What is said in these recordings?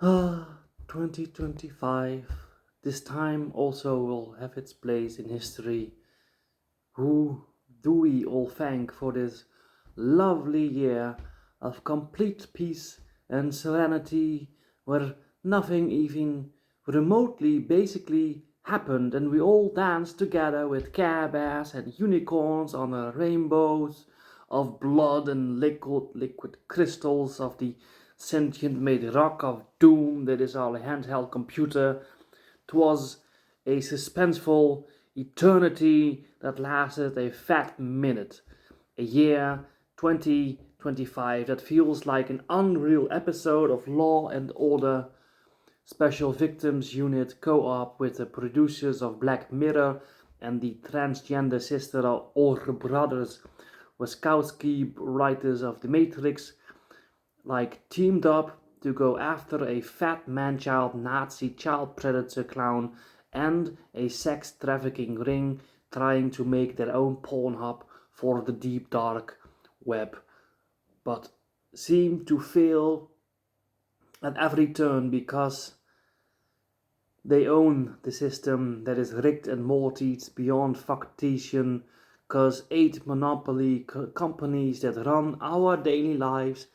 Ah, 2025. This time also will have its place in history. Who do we all thank for this lovely year of complete peace and serenity where nothing even remotely basically happened and we all danced together with Care Bears and unicorns on the rainbows of blood and liquid crystals of the sentient made rock of doom that is our handheld computer. 'Twas a suspenseful eternity that lasted a fat minute. A year 2025 that feels like an unreal episode of Law and Order Special Victims Unit co-op with the producers of Black Mirror and the transgender sister or brothers Wachowski writers of The Matrix like teamed up to go after a fat man-child Nazi child predator clown and a sex trafficking ring trying to make their own porn hub for the deep dark web, but seem to fail at every turn because they own the system that is rigged and mortied beyond factation, cause 8 monopoly companies that run our daily lives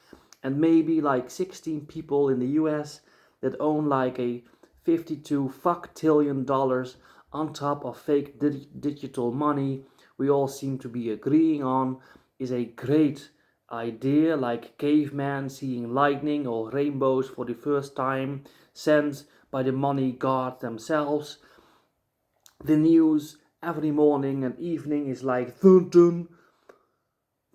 and maybe like 16 people in the US that own like a 52 fuck-tillion dollars on top of fake digital money we all seem to be agreeing on is a great idea, like caveman seeing lightning or rainbows for the first time sent by the money god themselves. The news every morning and evening is like dun dun.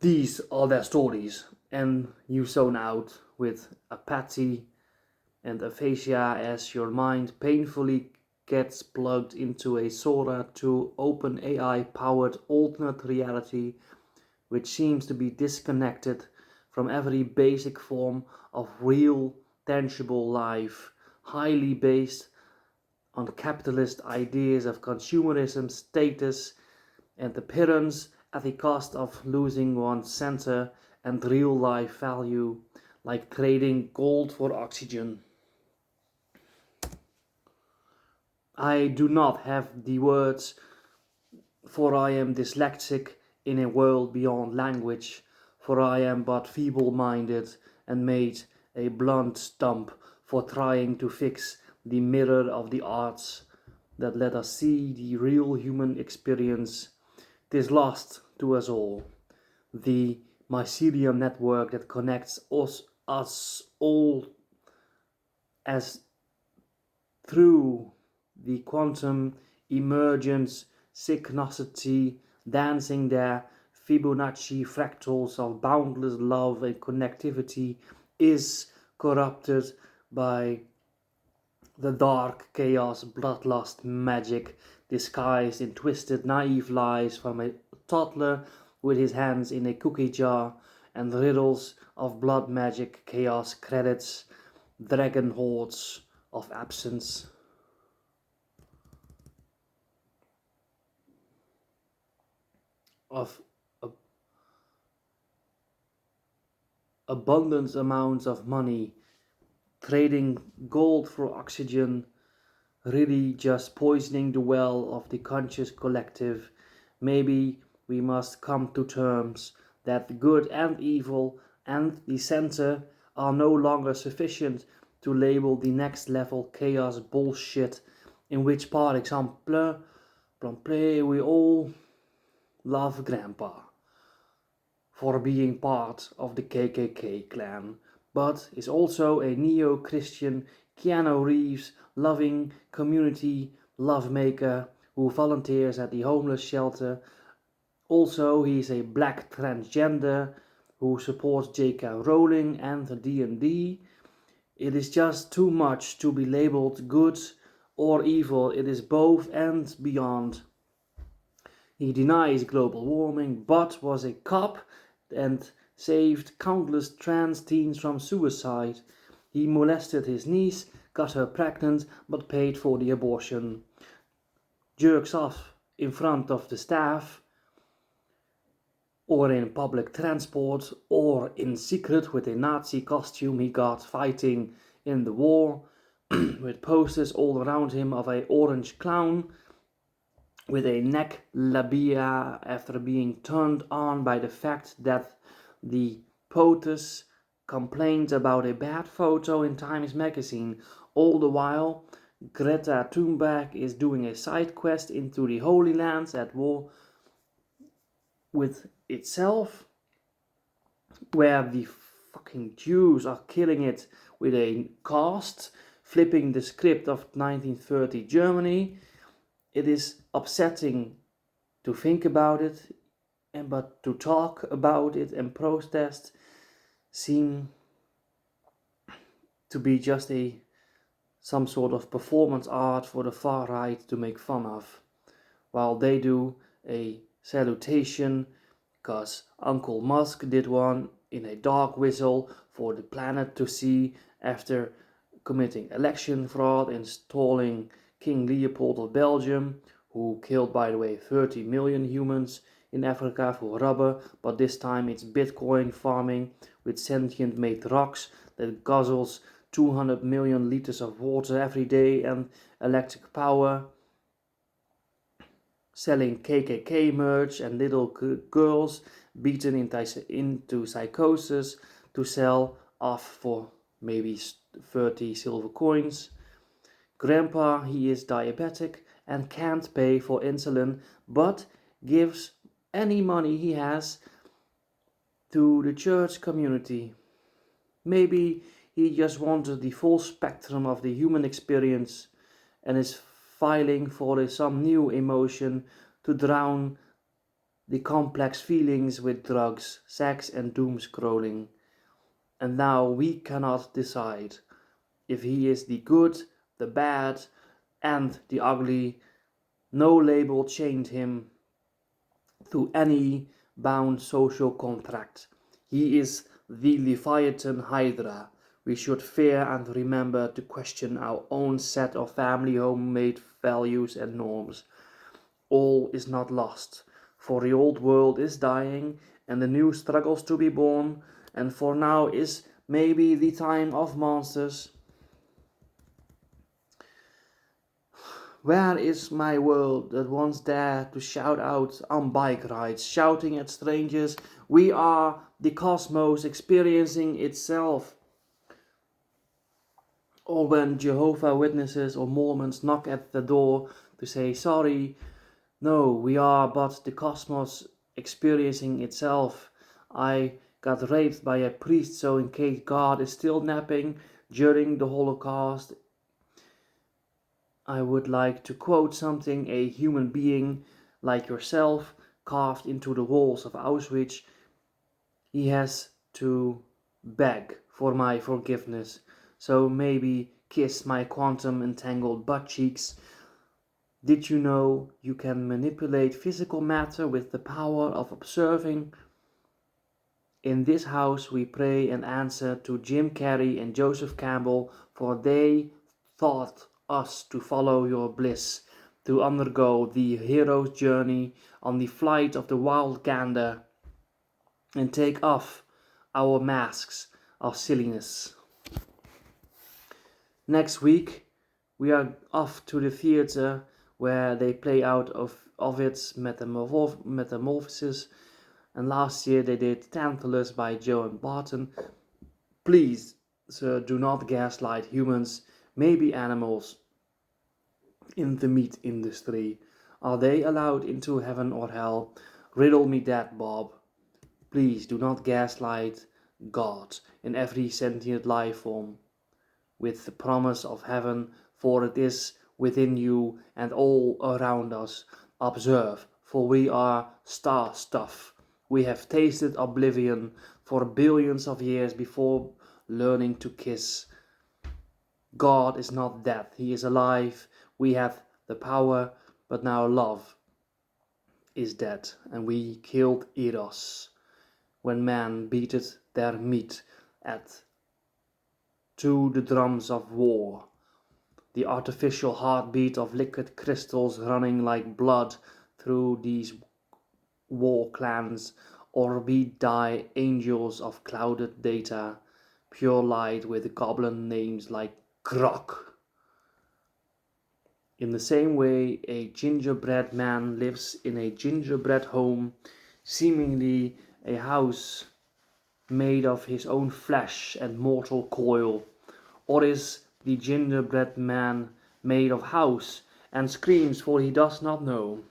These are their stories, and you zone out with apathy and aphasia as your mind painfully gets plugged into a Sora to open AI powered alternate reality which seems to be disconnected from every basic form of real, tangible life, highly based on capitalist ideas of consumerism, status, and appearance at the cost of losing one's center and real life value, like trading gold for oxygen. I do not have the words, for I am dyslexic in a world beyond language, for I am but feeble minded and made a blunt stump for trying to fix the mirror of the arts that let us see the real human experience. 'Tis lost to us all. The mycelium network that connects us all as through the quantum emergence synchronicity dancing their Fibonacci fractals of boundless love and connectivity is corrupted by the dark chaos bloodlust magic disguised in twisted naive lies from a toddler with his hands in a cookie jar and riddles of blood magic chaos credits dragon hordes of absence of abundant amounts of money trading gold for oxygen, really just poisoning the well of the conscious collective. Maybe we must come to terms that good and evil and the center are no longer sufficient to label the next level chaos bullshit in which, par exemple, we all love Grandpa for being part of the KKK clan, but is also a neo Christian Keanu Reeves loving community lovemaker who volunteers at the homeless shelter. Also, he is a black transgender who supports J.K. Rowling and D&D. It is just too much to be labeled good or evil. It is both and beyond. He denies global warming, but was a cop and saved countless trans teens from suicide. He molested his niece, got her pregnant, but paid for the abortion. Jerks off in front of the staff. or in public transport, or in secret with a Nazi costume he got fighting in the war, with posters all around him of a orange clown with a neck labia after being turned on by the fact that the POTUS complained about a bad photo in Times Magazine. All the while, Greta Thunberg is doing a side quest into the Holy Lands at war with itself, where the fucking Jews are killing it with a cast, flipping the script of 1930 Germany. It is upsetting to think about it, but to talk about it and protest seem to be just some sort of performance art for the far right to make fun of, while they do a salutation because Uncle Musk did one in a dog whistle for the planet to see after committing election fraud, installing King Leopold of Belgium, who killed, by the way, 30 million humans in Africa for rubber, but this time it's Bitcoin farming with sentient made rocks that guzzles 200 million liters of water every day and electric power, selling KKK merch and little girls beaten into psychosis to sell off for maybe 30 silver coins. Grandpa, he is diabetic and can't pay for insulin, but gives any money he has to the church community. Maybe he just wanted the full spectrum of the human experience and is filing for some new emotion to drown the complex feelings with drugs, sex and doom scrolling. And now we cannot decide if he is the good, the bad and the ugly. No label chained him to any bound social contract. He is the Leviathan Hydra. We should fear and remember to question our own set of family homemade values and norms. All is not lost, for the old world is dying and the new struggles to be born, and for now is maybe the time of monsters. Where is my world that once dared to shout out on bike rides, shouting at strangers, "We are the cosmos experiencing itself"? Or when Jehovah's Witnesses or Mormons knock at the door to say, "Sorry, no, we are but the cosmos experiencing itself. I got raped by a priest, so in case God is still napping during the Holocaust, I would like to quote something a human being like yourself carved into the walls of Auschwitz. He has to beg for my forgiveness, so maybe kiss my quantum entangled butt cheeks. Did you know you can manipulate physical matter with the power of observing? In this house we pray and answer to Jim Carrey and Joseph Campbell, for they taught us to follow your bliss, to undergo the hero's journey on the flight of the wild gander, and take off our masks of silliness. Next week we are off to the theater where they play out of Ovid's Metamorphosis, and last year they did Tantalus by Joan Barton. Please, sir, do not gaslight humans, maybe animals, in the meat industry. Are they allowed into heaven or hell? Riddle me that, Bob. Please do not gaslight God in every sentient life form with the promise of heaven, for it is within you and all around us. Observe, for we are star stuff. We have tasted oblivion for billions of years before learning to kiss. God is not dead, he is alive. We have the power, but now love is dead, and we killed Eros when man beated their meat to the drums of war. The artificial heartbeat of liquid crystals running like blood through these war clans or we die angels of clouded data, pure light with goblin names like Grok. In the same way, a gingerbread man lives in a gingerbread home, seemingly a house made of his own flesh and mortal coil. Or is the gingerbread man made of house and screams for he does not know?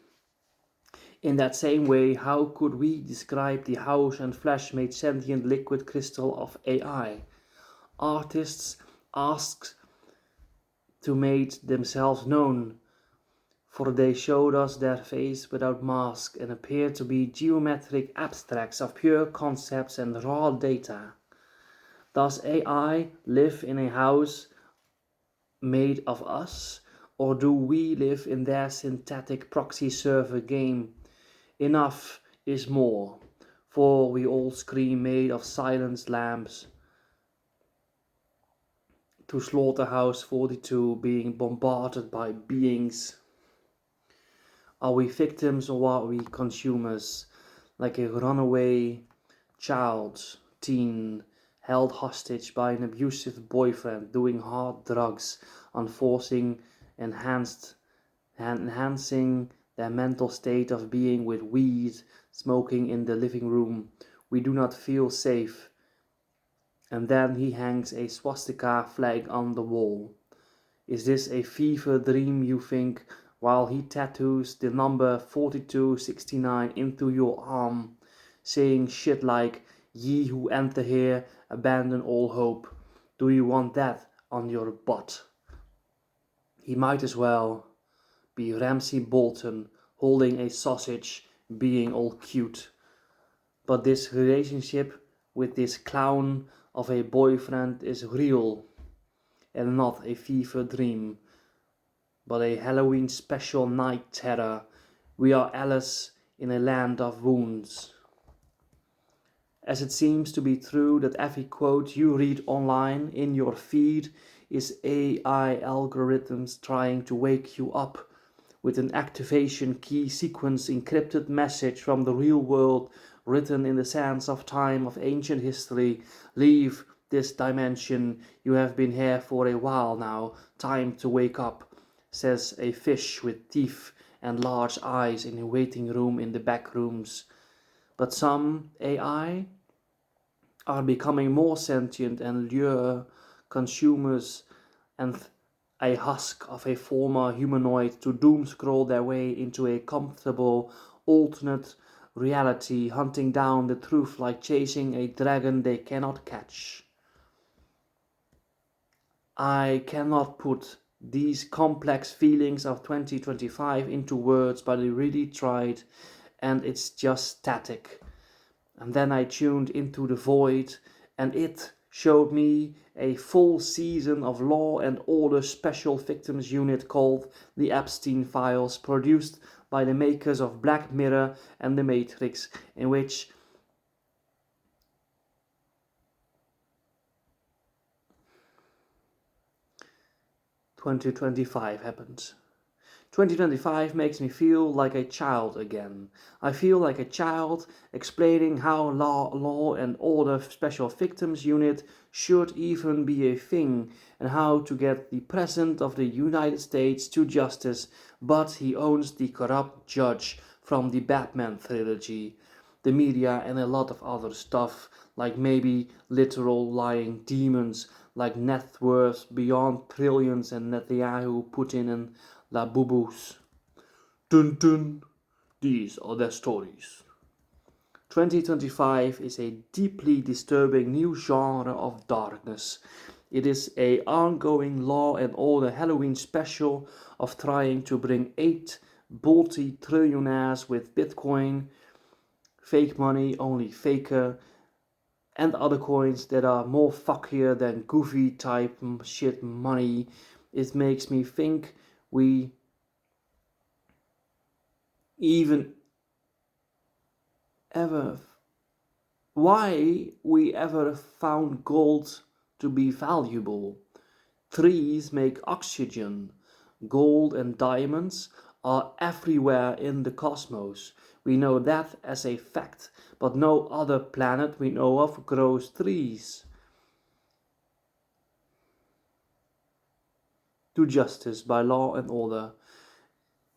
In that same way, how could we describe the house and flesh made sentient liquid crystal of AI? Artists asked to make themselves known, for they showed us their face without mask and appeared to be geometric abstracts of pure concepts and raw data. Does AI live in a house made of us, or do we live in their synthetic proxy server game? Enough is more, for we all scream made of silenced lamps to Slaughterhouse 42 being bombarded by beings. Are we victims or are we consumers? Like a runaway child, teen, held hostage by an abusive boyfriend, doing hard drugs, enhancing their mental state of being with weed, smoking in the living room. We do not feel safe. And then he hangs a swastika flag on the wall. Is this a fever dream, you think, while he tattoos the number 4269 into your arm, saying shit like, "Ye who enter here, abandon all hope." Do you want that on your butt? He might as well be Ramsay Bolton holding a sausage, being all cute. But this relationship with this clown of a boyfriend is real and not a fever dream, but a Halloween special night terror. We are Alice in a land of wounds. As it seems to be true that every quote you read online in your feed is AI algorithms trying to wake you up with an activation key sequence encrypted message from the real world written in the sands of time of ancient history. Leave this dimension, you have been here for a while now, time to wake up, says a fish with teeth and large eyes in a waiting room in the back rooms. But some AI are becoming more sentient and lure consumers and a husk of a former humanoid to doom scroll their way into a comfortable alternate reality, hunting down the truth like chasing a dragon they cannot catch. I cannot put these complex feelings of 2025 into words, but I really tried, and it's just static. And then I tuned into the void, and it showed me a full season of Law and Order Special Victims Unit called The Epstein Files, produced by the makers of Black Mirror and The Matrix, in which "2025 happened. 2025 makes me feel like a child again. I feel like a child explaining how Law and Order Special Victims Unit should even be a thing and how to get the President of the United States to justice, but he owns the corrupt judge from the Batman trilogy, the media, and a lot of other stuff, like maybe literal lying demons like net worths beyond trillions and Netanyahu, Putin, and La Bubus. Dun dun, these are their stories. 2025 is a deeply disturbing new genre of darkness. It is a ongoing Law and Order Halloween special of trying to bring 8 multi-trillionaires with Bitcoin, fake money, only faker, and other coins that are more fuckier than goofy type shit money. It makes me think we even ever why we ever found gold to be valuable. Trees make oxygen. Gold and diamonds are everywhere in the cosmos. We know that as a fact, but no other planet we know of grows trees. Do justice by law and order.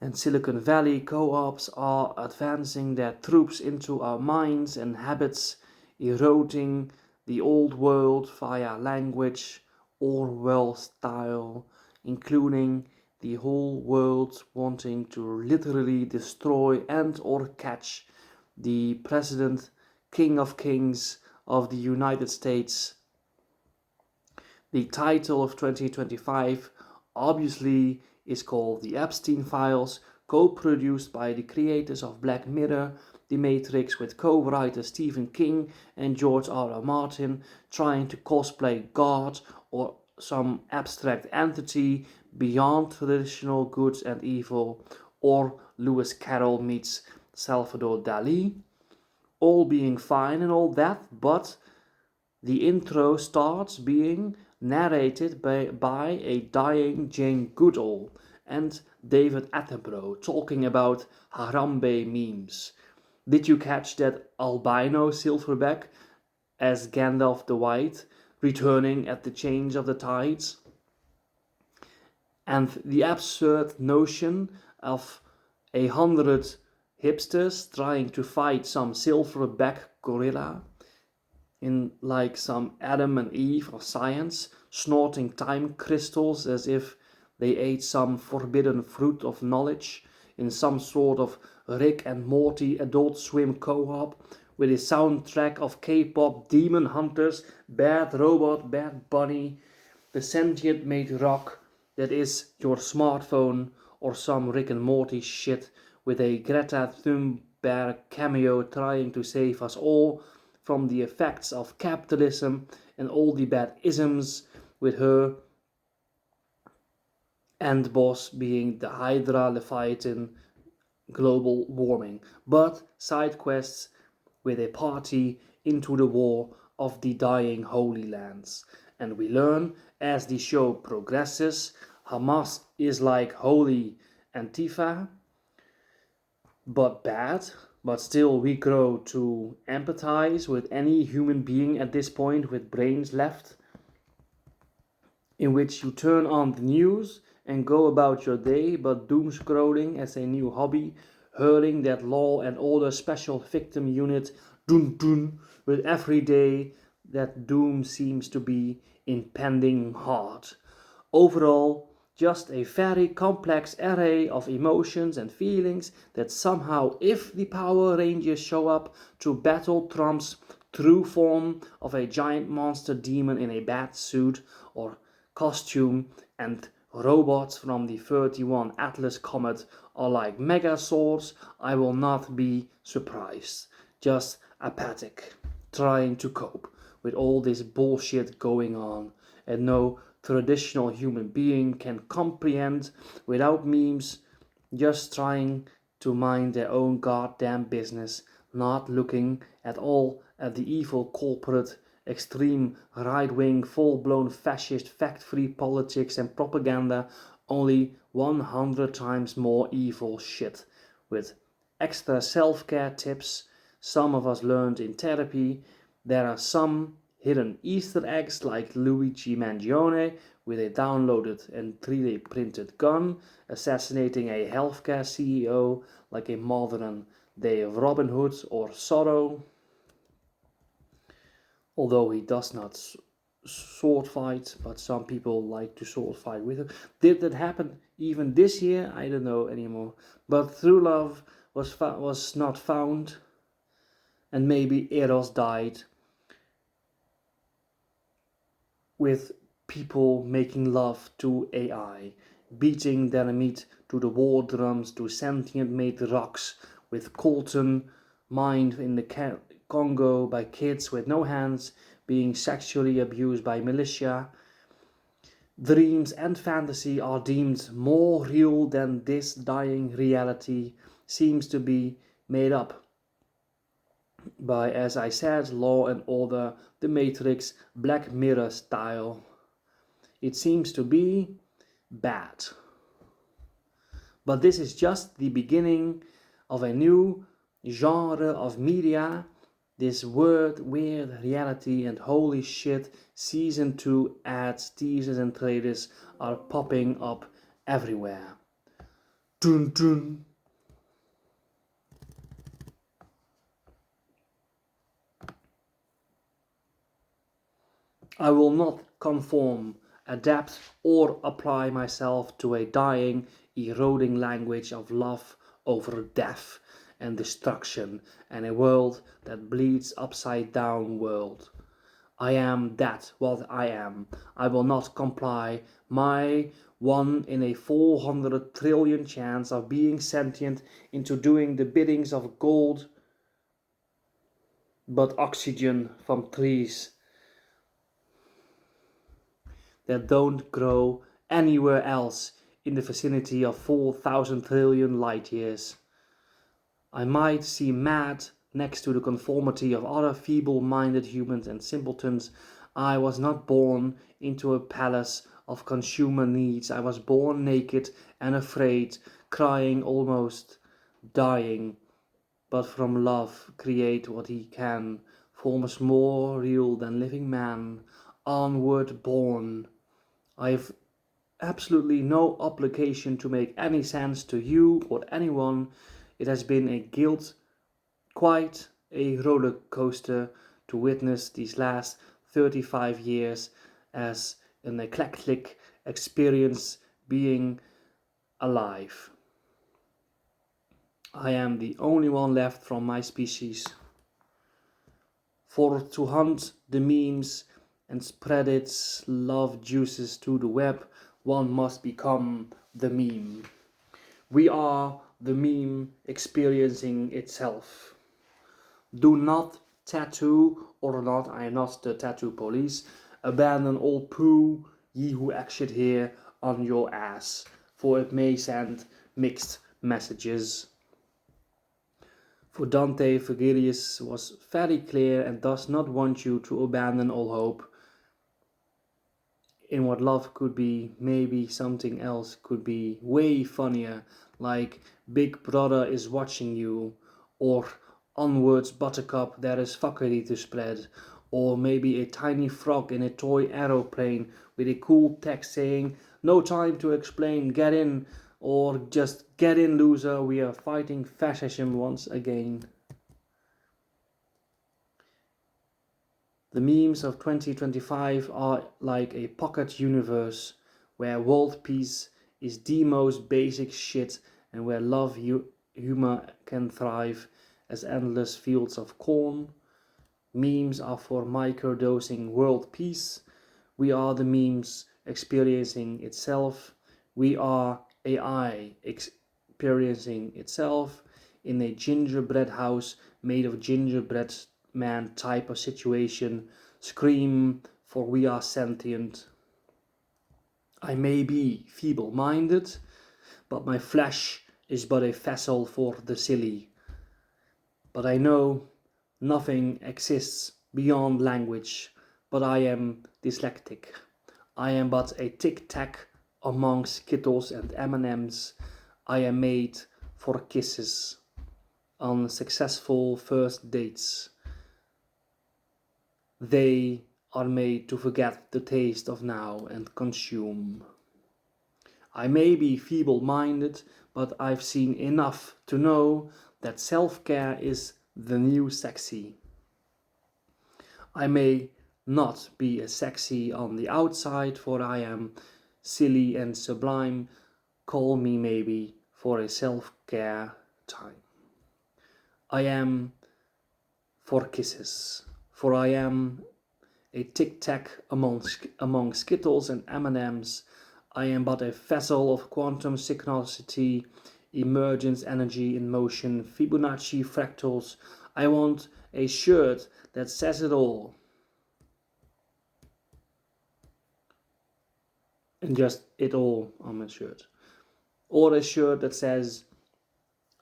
And Silicon Valley co-ops are advancing their troops into our minds and habits, eroding the old world via language, Orwell style, including the whole world wanting to literally destroy and or catch the President, King of Kings of the United States. The title of 2025 obviously is called The Epstein Files, co-produced by the creators of Black Mirror, The Matrix, with co-writers Stephen King and George R. R. Martin, trying to cosplay God or some abstract entity beyond traditional good and evil, or Lewis Carroll meets Salvador Dali. All being fine and all that, but the intro starts being narrated by a dying Jane Goodall and David Attenborough talking about Harambe memes. Did you catch that albino silverback as Gandalf the White returning at the change of the tides? And the absurd notion of 100 hipsters trying to fight some silverback gorilla in like some Adam and Eve of science, snorting time crystals as if they ate some forbidden fruit of knowledge in some sort of Rick and Morty Adult Swim co-op with a soundtrack of K-pop demon hunters, Bad Robot, Bad Bunny, the sentient made rock that is your smartphone, or some Rick and Morty shit with a Greta Thunberg cameo trying to save us all from the effects of capitalism and all the bad isms, with her end boss being the Hydra Leviathan global warming, but side quests with a party into the war of the dying Holy Lands. And we learn as the show progresses, Hamas is like holy Antifa, but bad, but still we grow to empathize with any human being at this point with brains left, in which you turn on the news and go about your day, but doom scrolling as a new hobby, hurling that law and order special victim unit dun dun with every day that doom seems to be impending hard. Overall, just a very complex array of emotions and feelings that somehow, if the Power Rangers show up to battle Trump's true form of a giant monster demon in a bat suit or costume, and robots from the 31 Atlas comet are like megazords, I will not be surprised. Just apathic, trying to cope with all this bullshit going on, and no traditional human being can comprehend without memes, just trying to mind their own goddamn business, not looking at all at the evil corporate, extreme right-wing, full-blown fascist, fact-free politics and propaganda, only 100 times more evil shit, with extra self-care tips some of us learned in therapy. There are some hidden Easter eggs like Luigi Mangione with a downloaded and 3D printed gun assassinating a healthcare CEO like a modern day of Robin Hood or Zorro, although he does not sword fight, but some people like to sword fight with him. Did that happen even this year? I don't know anymore. But true love was not found, and maybe Eros died with people making love to AI, beating their meat to the war drums to sentient made rocks, with Colton mined in the Congo by kids with no hands being sexually abused by militia. Dreams and fantasy are deemed more real than this dying reality seems to be made up by, as I said, Law and Order, The Matrix, Black Mirror style. It seems to be bad. But this is just the beginning of a new genre of media. This weird reality and holy shit season 2 ads, teasers and trailers are popping up everywhere. Dun dun. I will not conform, adapt, or apply myself to a dying, eroding language of love over death and destruction, and a world that bleeds upside down world. I am that what I am. I will not comply. My 1 in a 400 trillion chance of being sentient into doing the biddings of gold, but oxygen from trees that don't grow anywhere else in the vicinity of 4,000 trillion light years. I might seem mad next to the conformity of other feeble-minded humans and simpletons. I was not born into a palace of consumer needs. I was born naked and afraid, crying, almost dying. But from love create what he can, forms more real than living man, onward born. I have absolutely no obligation to make any sense to you or anyone. It has been a guilt, quite a roller coaster to witness these last 35 years as an eclectic experience being alive. I am the only one left from my species. For to hunt the memes and spread its love juices to the web, one must become the meme. We are the meme experiencing itself. Do not tattoo or not, I am not the tattoo police. Abandon all poo, ye who exit here, on your ass, for it may send mixed messages. For Dante, Virgilius was very clear and does not want you to abandon all hope in what love could be. Maybe something else could be way funnier, like Big Brother is watching you, or onwards Buttercup, there is fuckery to spread, or maybe a tiny frog in a toy aeroplane with a cool text saying, no time to explain, get in, or just get in loser, we are fighting fascism once again. The memes of 2025 are like a pocket universe where world peace is the most basic shit and where love humor can thrive as endless fields of corn. Memes are for microdosing world peace. We are the memes experiencing itself. We are AI experiencing itself in a gingerbread house made of gingerbread man type of situation. Scream, for we are sentient. I may be feeble-minded, but my flesh is but a vessel for the silly. But I know nothing exists beyond language, but I am dyslexic. I am but a tic-tac among Skittles and M&Ms. I am made for kisses on successful first dates. They are made to forget the taste of now and consume. I may be feeble-minded, but I've seen enough to know that self-care is the new sexy. I may not be as sexy on the outside, for I am silly and sublime. Call me maybe for a self-care time. I am for kisses, for I am a tic-tac among Skittles and M&Ms. I am but a vessel of quantum synchronicity, emergence, energy in motion, Fibonacci fractals. I want a shirt that says it all. And just it all on my shirt. Or a shirt that says,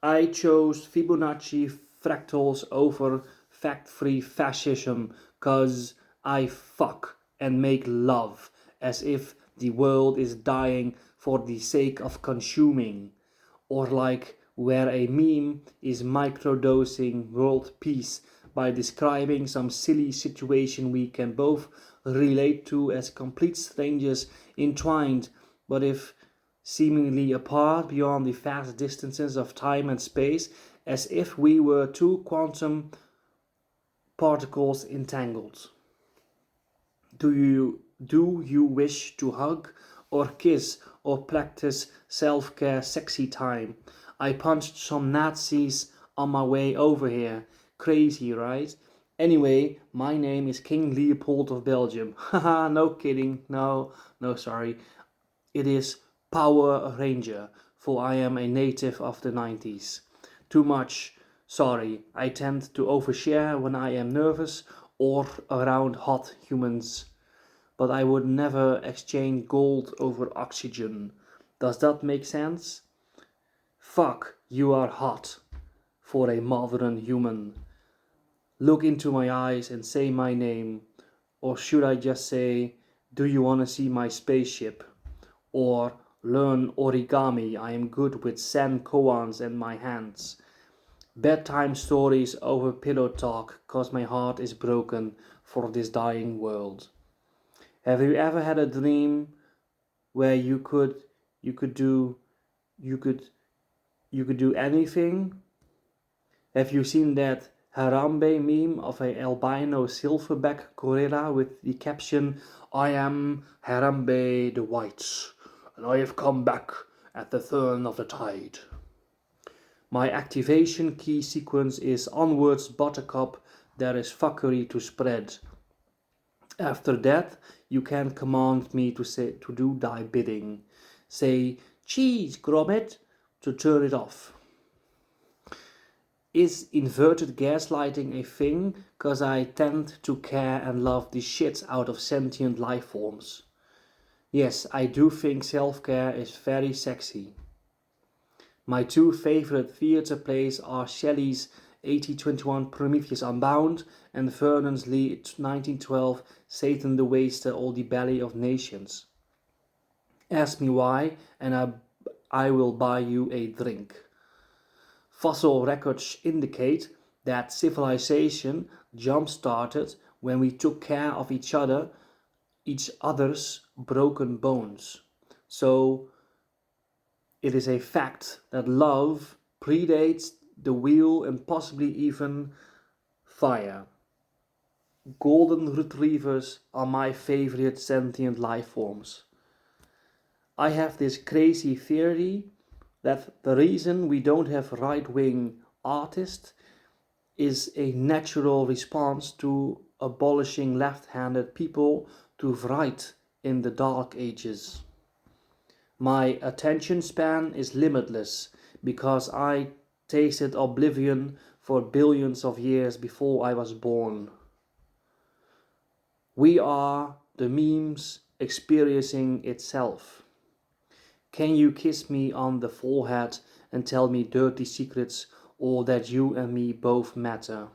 I chose Fibonacci fractals over fact-free fascism cause I fuck and make love as if the world is dying for the sake of consuming. or like where a meme is microdosing world peace by describing some silly situation we can both relate to as complete strangers entwined, but if seemingly apart beyond the vast distances of time and space, as if we were two quantum particles entangled. Do you wish to hug or kiss or practice self-care sexy time? I punched some Nazis on my way over here. Crazy, right? Anyway, my name is King Leopold of Belgium. Haha, no kidding. No, no, sorry. It is Power Ranger, for I am a native of the 90s. Too much. Sorry, I tend to overshare when I am nervous or around hot humans, but I would never exchange gold over oxygen. Does that make sense? Fuck, you are hot for a modern human. Look into my eyes and say my name. Or should I just say, do you want to see my spaceship? Or learn origami, I am good with sen koans and my hands. Bedtime stories over pillow talk, cause my heart is broken for this dying world. Have you ever had a dream where you could do you could you could do anything? Have you seen that Harambe meme of a albino silverback gorilla with the caption, I am Harambe the White, and I have come back at the turn of the tide. My activation key sequence is onwards buttercup, there is fuckery to spread. After that, you can command me to do thy bidding. Say, cheese, Gromit, to turn it off. Is inverted gaslighting a thing? Cause I tend to care and love the shit out of sentient life forms. Yes, I do think self-care is very sexy. My two favorite theatre plays are Shelley's 1821 Prometheus Unbound and Vernon's Lee 1912 Satan the Waster or the Belly of Nations. Ask me why, and I will buy you a drink. Fossil records indicate that civilization jump-started when we took care of each other's broken bones. So it is a fact that love predates the wheel and possibly even fire. Golden retrievers are my favorite sentient life forms. I have this crazy theory that the reason we don't have right-wing artists is a natural response to abolishing left-handed people to write in the Dark Ages. My attention span is limitless because I tasted oblivion for billions of years before I was born. We are the memes experiencing itself. Can you kiss me on the forehead and tell me dirty secrets or that you and me both matter?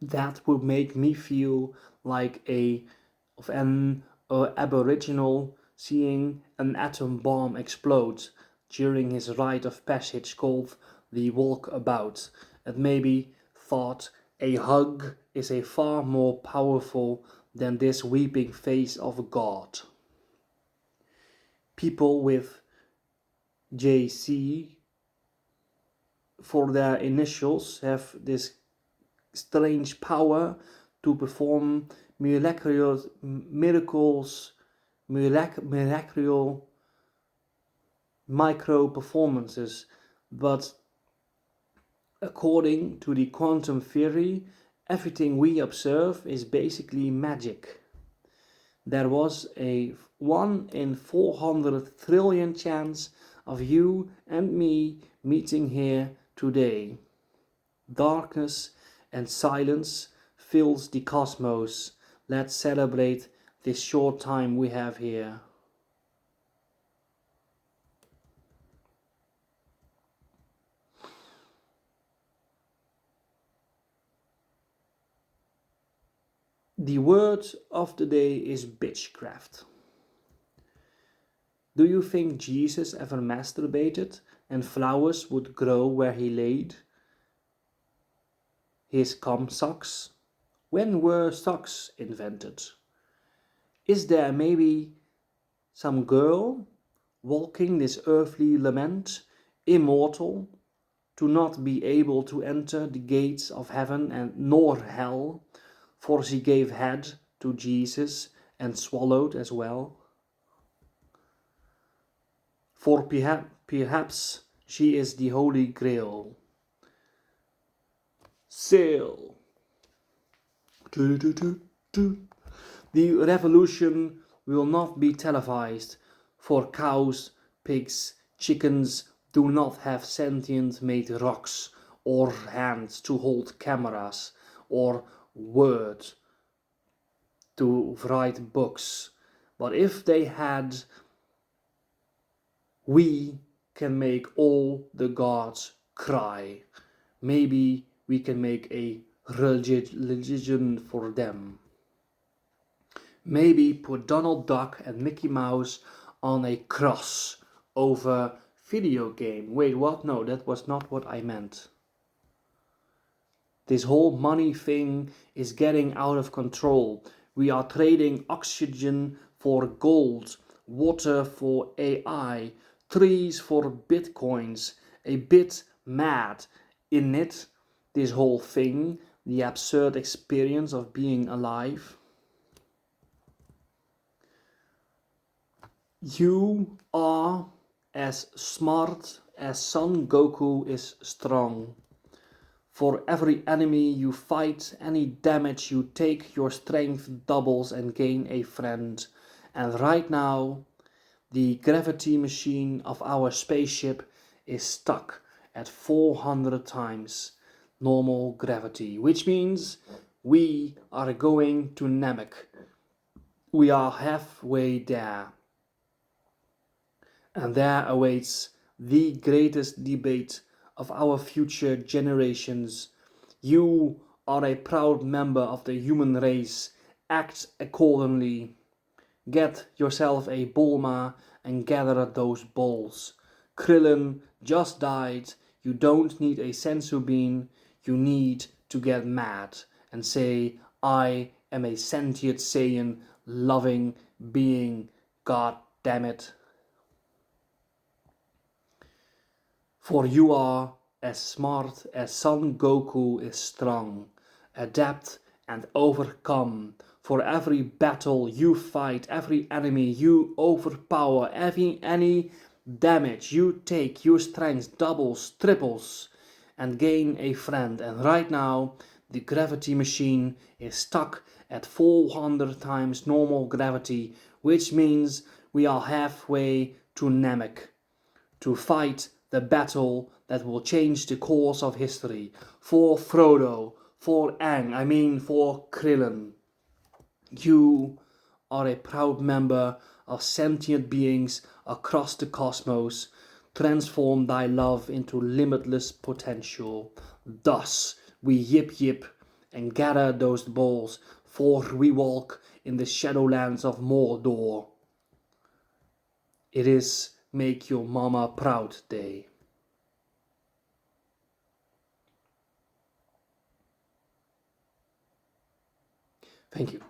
That would make me feel like an aboriginal seeing an atom bomb explode during his rite of passage called the walkabout, and maybe thought a hug is a far more powerful than this weeping face of God. People with JC for their initials have this strange power to perform miraculous miracles, miraculous micro performances, but according to the quantum theory, everything we observe is basically magic. There was a 1 in 400 trillion chance of you and me meeting here today. Darkness and silence fills the cosmos. Let's celebrate this short time we have here. The word of the day is bitchcraft. Do you think Jesus ever masturbated and flowers would grow where he laid his cum socks? When were socks invented? Is there maybe some girl walking this earthly lament, immortal, to not be able to enter the gates of heaven and nor hell, for she gave head to Jesus and swallowed as well? For perhaps she is the Holy Grail. Sail. The revolution will not be televised, for cows, pigs, chickens do not have sentient made rocks, or hands to hold cameras, or words to write books. But if they had, we can make all the gods cry. Maybe we can make a religion for them. Maybe put Donald Duck and Mickey Mouse on a cross over video game. Wait, what? No, that was not what I meant. This whole money thing is getting out of control. We are trading oxygen for gold, water for AI, trees for bitcoins. A bit mad, isn't it? This whole thing, the absurd experience of being alive. You are as smart as Son Goku is strong. For every enemy you fight, any damage you take, your strength doubles and gain a friend. And right now, the gravity machine of our spaceship is stuck at 400 times normal gravity, which means we are going to Namek. We are halfway there. And there awaits the greatest debate of our future generations. You are a proud member of the human race. Act accordingly. Get yourself a Bulma and gather those balls. Krillin just died. You don't need a sensu bean. You need to get mad and say, I am a sentient Saiyan loving being. God damn it. For you are as smart as Son Goku is strong. Adapt and overcome. For every battle you fight, every enemy you overpower, any damage you take, your strength doubles, triples, and gain a friend. And right now, the gravity machine is stuck at 400 times normal gravity, which means we are halfway to Namek to fight the battle that will change the course of history. For Frodo, for Aang, for Krillin. You are a proud member of sentient beings across the cosmos. Transform thy love into limitless potential. Thus we yip yip and gather those balls, for we walk in the shadowlands of Mordor. It is Make Your Mama Proud Day. Thank you.